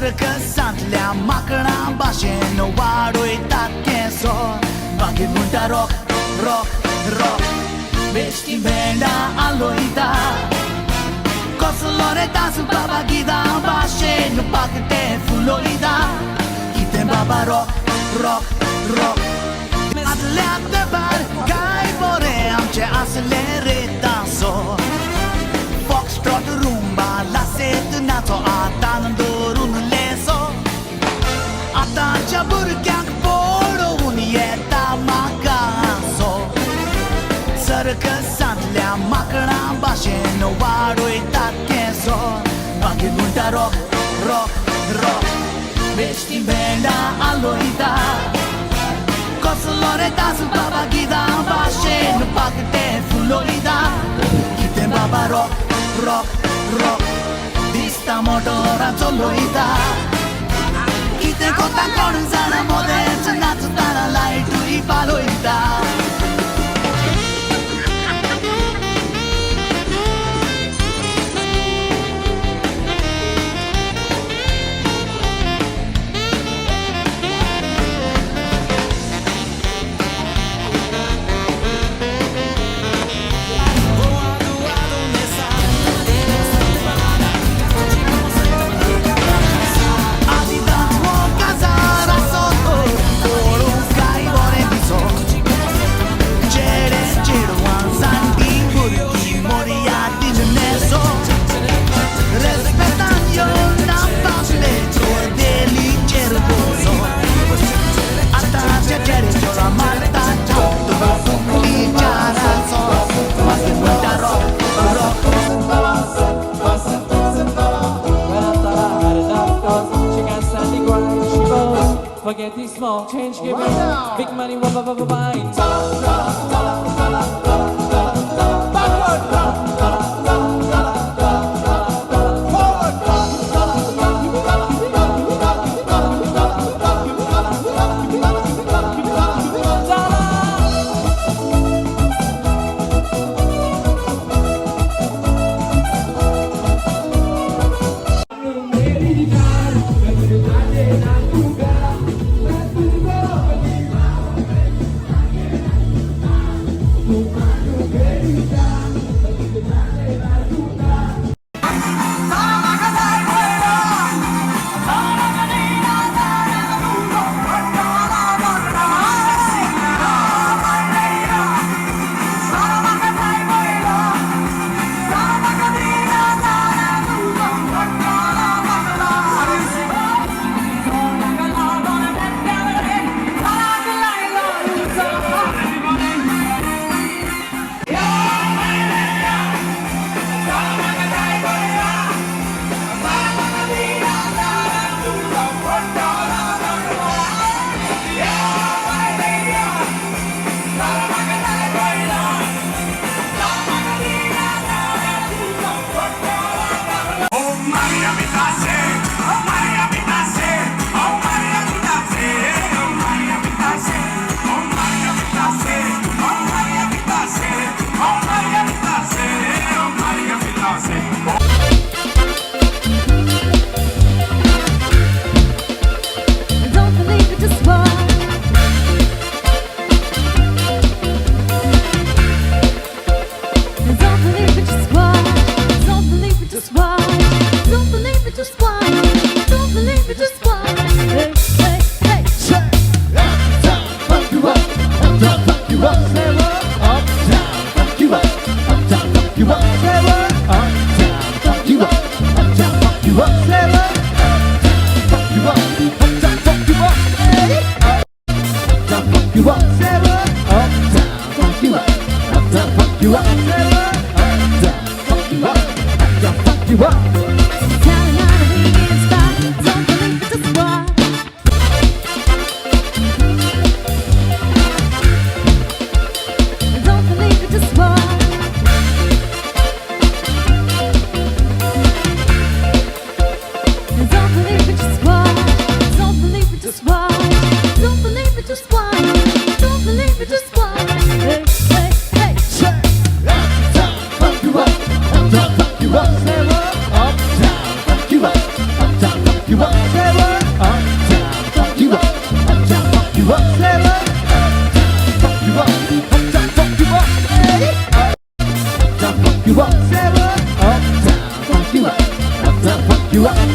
Sarkasantल्या माकडा भाशेन वाडोयता केंसो मागीर म्हणटा रॉक रॉक रॉक बेश्टी भेंडा आलोयता कसलो रे तास बाबा गिदा भाशेन पाकटे फुलोयता कितें बाबा रॉक रॉक रॉक आदल्या तेंपार काय बरें आमचें आसलें रे तांसो फॉक्सट्रॉट रुंबा लासेत नाचो आतां दवरून लेसो आतांच्या भुरग्यांक पळोवन येता म्हाका हांसो सर्कसांतल्या माकडा भाशेन वाडोयतात केंसो मागीर म्हणटा रॉक रॉक रॉक बेश्टी भेंडा आलोयता कसलो रे तास बाबा गिदा भाशेन पाकटे फुलोयता कितें बाबा रॉक रॉक रॉक दिसता मोटोरां चलोयता कितें कोता कोण जाणा मोदेच नाचतना लायटूय पालोयता Forget these small change giving big money buying Uptown, You rock.